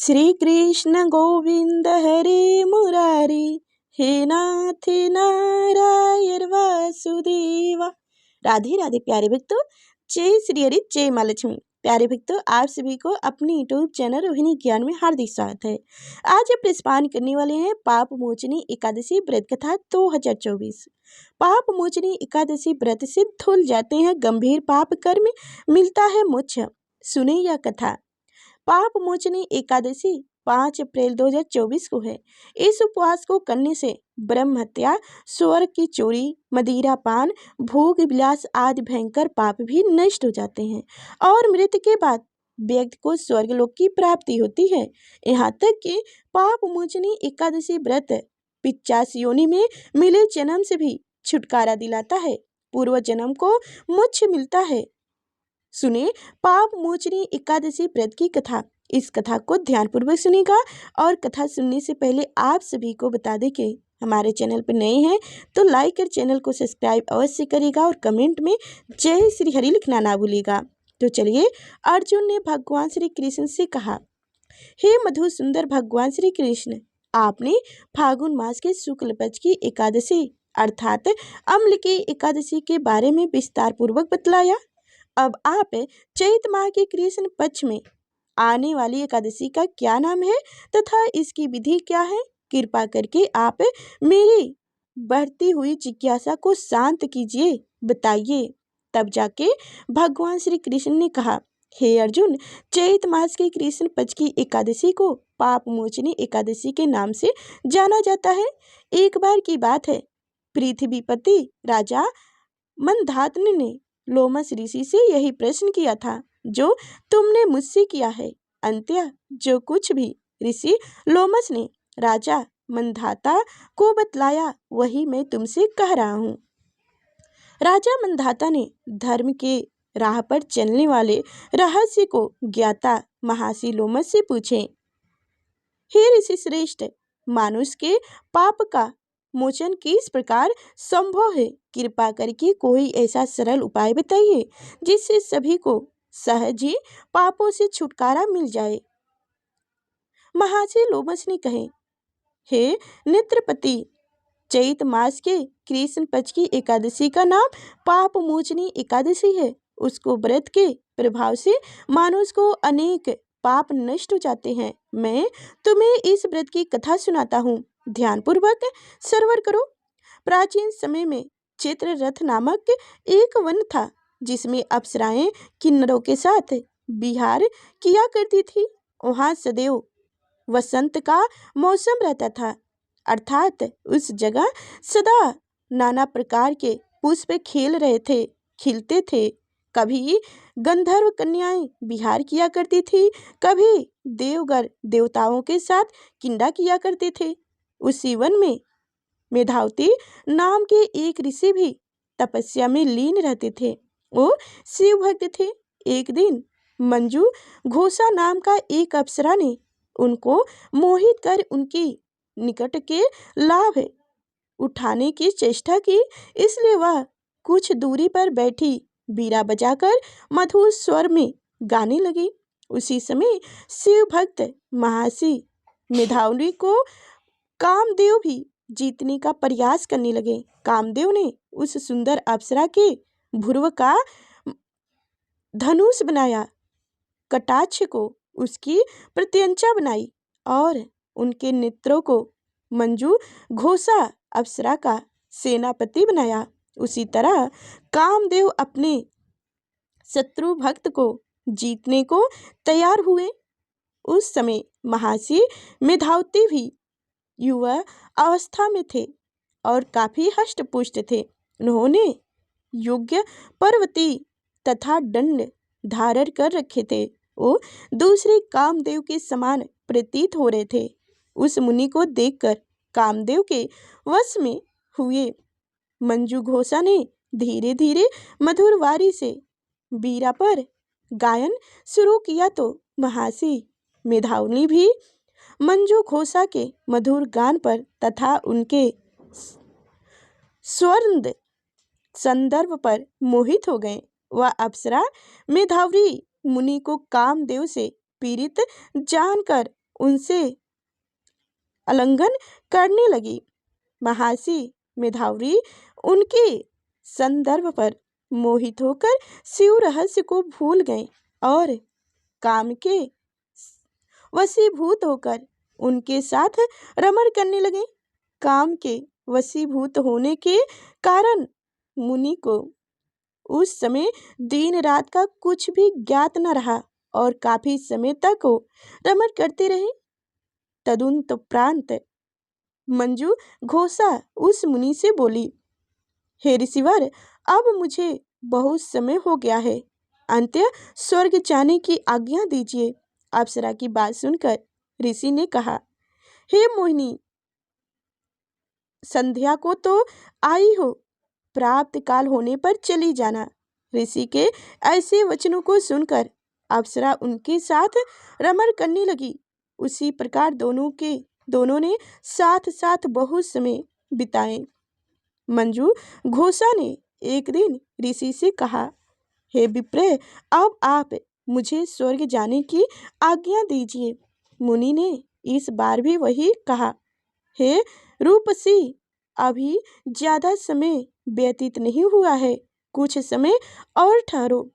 श्री कृष्ण गोविंद हरे मुरारी, हे नाथ नारायण वासुदेवा। राधे राधे प्यारे भक्तों, जय श्री हरि, जय माँ लक्ष्मी। प्यारे भक्तों, आप सभी को अपने यूट्यूब चैनल रोहिणी ज्ञान में हार्दिक स्वागत है। आज हम प्रस्पान करने वाले हैं पाप मोचनी एकादशी व्रत कथा 2024। पाप मोचनी एकादशी व्रत से धुल जाते हैं गंभीर पाप कर्म, मिलता है मोक्ष। सुने यह कथा। पाप मोचनी एकादशी 5 अप्रैल 2024 को है। इस उपवास को करने से ब्रह्म हत्या, स्वर्ग की चोरी, मदिरा पान, भोग विलास आदि भयंकर पाप भी नष्ट हो जाते हैं और मृत्यु के बाद व्यक्ति को स्वर्गलोक की प्राप्ति होती है। यहाँ तक कि पाप मोचनी एकादशी व्रत 85 योनि में मिले जन्म से भी छुटकारा दिलाता है। पूर्व जन्म को मोक्ष मिलता है। सुने पाप मोचनी एकादशी व्रत की कथा। इस कथा को ध्यानपूर्वक सुनेगा। और कथा सुनने से पहले आप सभी को बता दें कि हमारे चैनल पर नए हैं तो लाइक कर चैनल को सब्सक्राइब अवश्य करेगा और कमेंट में जय श्री हरि लिखना ना भूलिएगा। तो चलिए, अर्जुन ने भगवान श्री कृष्ण से कहा, हे मधु सुंदर भगवान श्री कृष्ण, आपने फागुन मास के शुक्ल पक्ष की एकादशी अर्थात अम्ल की एकादशी के बारे में विस्तार पूर्वक बतलाया। अब आप चैत माह के कृष्ण पक्ष में आने वाली एकादशी का क्या नाम है तथा इसकी विधि क्या है, कृपा करके आप मेरी बढ़ती हुई जिज्ञासा को शांत कीजिए, बताइए। तब जाके भगवान श्री कृष्ण ने कहा, हे अर्जुन, चैत मास के कृष्ण पक्ष की एकादशी को पाप मोचनी एकादशी के नाम से जाना जाता है। एक बार की बात है, पृथ्वीपति राजा मंधातन ने लोमस ऋषि से यही प्रश्न किया था जो तुमने मुझसे किया है। अंत्य जो कुछ भी ऋषि लोमस ने राजा मंधाता को बतलाया वही मैं तुमसे कह रहा हूँ। राजा मंधाता ने धर्म के राह पर चलने वाले रहस्य को ज्ञाता महर्षि लोमस से पूछे, हे ऋषि श्रेष्ठ, मानुष के पाप का मोचन किस प्रकार संभव है? कृपा करके कोई ऐसा सरल उपाय बताइए जिससे सभी को सहज ही पापों से छुटकारा मिल जाए। महर्षि लोमस ने कहे, हे नेत्रपति, चैत मास के कृष्ण पक्ष की एकादशी का नाम पाप मोचनी एकादशी है। उसको व्रत के प्रभाव से मानुष को अनेक पाप नष्ट हो जाते हैं। मैं तुम्हें इस व्रत की कथा सुनाता हूँ, ध्यानपूर्वक श्रवण करो। प्राचीन समय में चित्ररथ नामक एक वन था जिसमें अप्सराएं किन्नरों के साथ विहार किया करती थी। वहाँ सदैव वसंत का मौसम रहता था, अर्थात उस जगह सदा नाना प्रकार के पुष्प खिलते थे। कभी गंधर्व कन्याएं विहार किया करती थी, कभी देवगर देवताओं के साथ किंडा किया करते थे। उसी वन में मेधावती नाम के एक ऋषि भी तपस्या में लीन रहते थे। वो शिव भक्त थे। एक दिन मंजू घोषा नाम का एक अप्सरा ने उनको मोहित कर उनकी निकट के लाभ उठाने की चेष्टा की, इसलिए वह कुछ दूरी पर बैठी बीड़ा बजाकर मधुर स्वर में गाने लगी। उसी समय शिव भक्त महर्षि मेधावी को कामदेव भी जीतने का प्रयास करने लगे। कामदेव ने उस सुंदर अप्सरा के भुर्व का धनुष बनाया, कटाक्ष को उसकी प्रत्यंचा बनाई और उनके नेत्रों को मंजू घोषा अप्सरा का सेनापति बनाया। उसी तरह कामदेव अपने शत्रु भक्त को जीतने को तैयार हुए। उस समय महर्षि मेधावती भी युवा अवस्था में थे और काफी हष्ट-पुष्ट थे। उन्होंने योग्य पर्वती तथा दंड धारण कर रखे थे। वो दूसरे कामदेव के समान प्रतीत हो रहे थे। उस मुनि को देखकर कामदेव के वश में हुए मंजू घोषा ने धीरे धीरे मधुर वाणी से बीड़ा पर गायन शुरू किया तो महर्षि मेधावी भी मंजू घोषा के मधुर गान पर तथा उनके स्वर्ण संदर्भ पर मोहित हो गए। वह अप्सरा मेधावी मुनि को कामदेव से पीड़ित जानकर उनसे आलिंगन करने लगी। महर्षि मेधावी उनके संदर्भ पर मोहित होकर शिव रहस्य को भूल गए और काम के वशीभूत होकर उनके साथ रमण करने लगे। काम के वशीभूत होने के कारण मुनि को उस समय दिन रात का कुछ भी ज्ञात न रहा और काफी समय तक वो रमण करते रहे। तदुपरांत मंजू घोषा उस मुनि से बोली, हे ऋषिवर, अब मुझे बहुत समय हो गया है, अंत्य स्वर्ग जाने की आज्ञा दीजिए। अप्सरा की बात सुनकर ऋषि ने कहा, हे मोहिनी, संध्या को तो आई हो, प्राप्त काल होने पर चली जाना। ऋषि के ऐसे वचनों को सुनकर अप्सरा उनके साथ रमण करने लगी। उसी प्रकार दोनों ने साथ साथ बहुत समय बिताए। मंजू घोषा ने एक दिन ऋषि से कहा, हे विप्र, अब आप मुझे स्वर्ग जाने की आज्ञा दीजिए। मुनि ने इस बार भी वही कहा, हे रूपसी, अभी ज्यादा समय व्यतीत नहीं हुआ है, कुछ समय और ठहरो।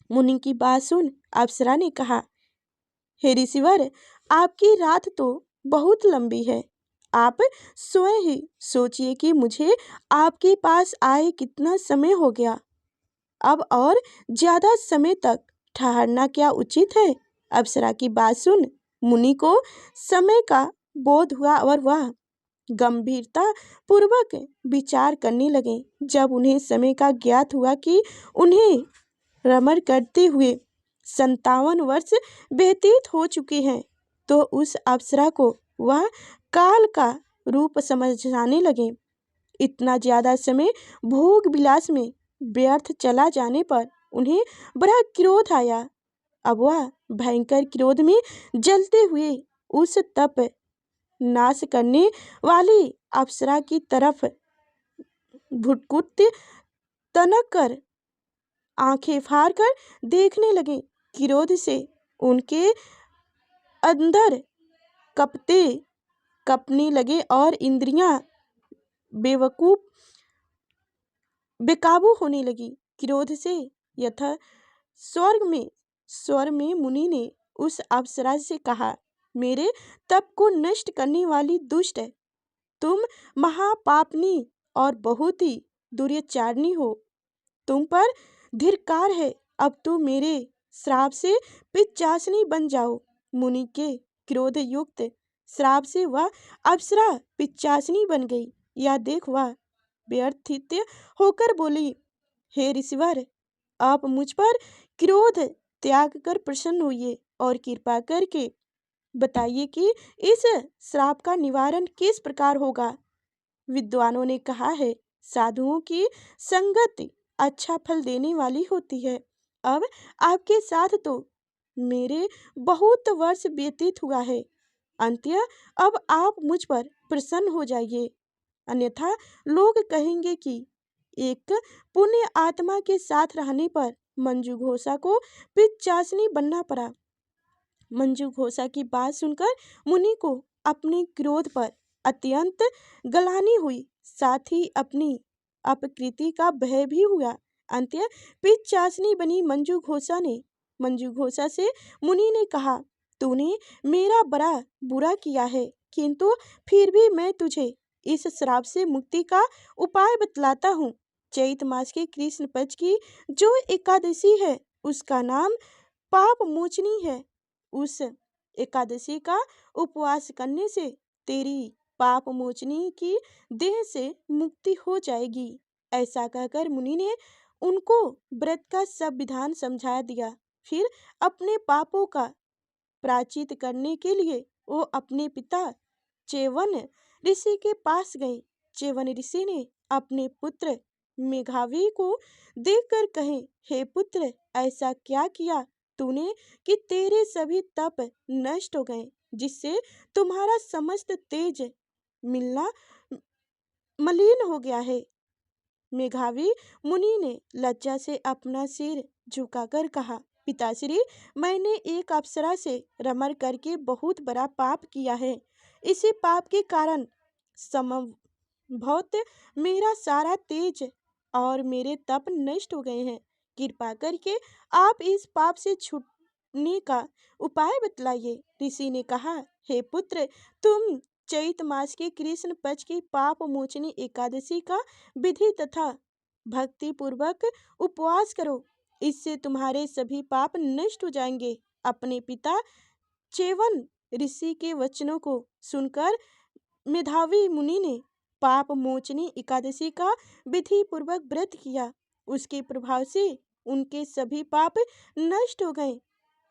मुनि की बात सुन अप्सरा ने कहा, हे ऋषिवर, आपकी रात तो बहुत लंबी है, आप स्वयं ही सोचिए कि मुझे आपके पास आए कितना समय हो गया। अब और ज्यादा समय तक ठहरना क्या उचित है? अप्सरा की बात सुन मुनि को समय का बोध हुआ और वह गंभीरता पूर्वक विचार करने लगे। जब उन्हें समय का ज्ञात हुआ कि उन्हें रमण करते हुए 57 वर्ष व्यतीत हो चुके हैं, तो उस अप्सरा को वह काल का रूप समझाने लगे। इतना ज्यादा समय भोग विलास में व्यर्थ चला जाने पर उन्हें बड़ा क्रोध आया। अब वह भयंकर क्रोध में जलते हुए उस तप नाश करने वाली अप्सरा की तरफ भुटकुट तनक कर आंखें फाड़ कर देखने लगे। क्रोध से उनके अंदर कपने लगे और इंद्रियां बेकाबू होने लगी। क्रोध से यथा स्वर में मुनि ने उस अप्सरा से कहा, मेरे तप को नष्ट करने वाली दुष्ट, तुम महापापनी और बहुत ही दुर्याचारणी हो। तुम पर धिक्कार है, अब तुम मेरे श्राप से पिशाचिनी बन जाओ। मुनि के क्रोध युक्त श्राप से वह अप्सरा पिशाचिनी बन गई। यह देख वह व्यथित होकर बोली, हे ऋषिवर, आप मुझ पर क्रोध त्याग कर प्रसन्न होइए और कृपा करके बताइए कि इस श्राप का निवारण किस प्रकार होगा। विद्वानों ने कहा है, साधुओं की संगति अच्छा फल देने वाली होती है। अब आपके साथ तो मेरे बहुत वर्ष व्यतीत हुआ है, अंत्य अब आप मुझ पर प्रसन्न हो जाइए, अन्यथा लोग कहेंगे कि एक पुण्य आत्मा के साथ रहने पर मंजू घोषा को पिशाचिनी बनना पड़ा। मंजू घोषा की बात सुनकर मुनि को अपने क्रोध पर अत्यंत ग्लानि हुई, साथ ही अपनी अपकृति का भय भी हुआ। अंत्य पिशाचिनी बनी मंजू घोषा से मुनि ने कहा, तूने मेरा बड़ा बुरा किया है, किंतु फिर भी मैं तुझे इस श्राप से मुक्ति का उपाय बतलाता हूँ। चैत मास के कृष्ण पक्ष की जो एकादशी है उसका नाम पाप मोचनी है। उस एकादशी का उपवास करने से तेरी पाप मोचनी की देह से मुक्ति हो जाएगी। ऐसा कहकर मुनि ने उनको व्रत का सब विधान समझा दिया। फिर अपने पापों का प्रायश्चित करने के लिए वो अपने पिता च्यवन ऋषि के पास गए। च्यवन ऋषि ने अपने पुत्र मेघावी को देखकर कहे, हे पुत्र, ऐसा क्या किया तूने कि तेरे सभी तप नष्ट हो गए, जिससे तुम्हारा समस्त तेज मिलना मलिन हो गया है। मेघावी मुनि ने लज्जा से अपना सिर झुकाकर कहा, पिताश्री, मैंने एक अप्सरा से रमण करके बहुत बड़ा पाप किया है। इसी पाप के कारण संभवत मेरा सारा तेज और मेरे तप नष्ट हो गए हैं। कृपा करके आप इस पाप से छूटने का उपाय बतलाइए। ऋषि ने कहा, हे पुत्र, तुम चैत मास के कृष्ण पक्ष की पाप मोचनी एकादशी का विधि तथा भक्ति पूर्वक उपवास करो। इससे तुम्हारे सभी पाप नष्ट हो जाएंगे। अपने पिता चेवन ऋषि के वचनों को सुनकर मेधावी मुनि ने पाप मोचनी एकादशी का विधि पूर्वक व्रत किया। उसके प्रभाव से उनके सभी पाप नष्ट हो गए।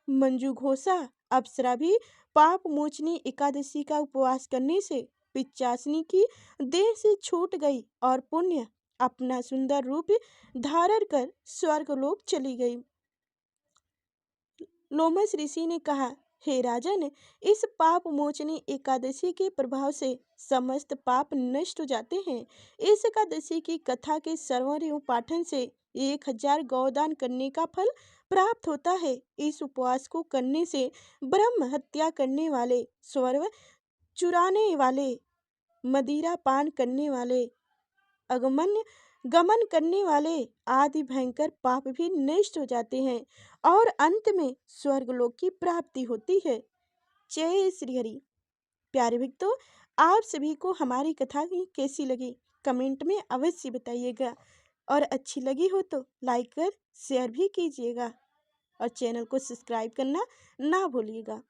मंजू घोषा अप्सरा भी पाप मोचनी एकादशी का उपवास करने से पिचासनी की देह से छूट गई और पुण्य अपना सुंदर रूप धारण कर स्वर्गलोक चली गई। लोमस ऋषि ने कहा, हे राजन, इस पाप मोचनी एकादशी के प्रभाव से समस्त पाप नष्ट हो जाते हैं। इस एकादशी की कथा के श्रवण एवं पाठन से 1000 गौदान करने का फल प्राप्त होता है। इस उपवास को करने से ब्रह्म हत्या करने वाले, स्वर्ग चुराने वाले, मदिरा पान करने वाले, गमन करने वाले आदि भयंकर पाप भी नष्ट हो जाते हैं और अंत में स्वर्गलोक की प्राप्ति होती है। जय श्री हरि। प्यारे भक्तों, आप सभी को हमारी कथा कैसी लगी कमेंट में अवश्य बताइएगा और अच्छी लगी हो तो लाइक कर शेयर भी कीजिएगा और चैनल को सब्सक्राइब करना ना भूलिएगा।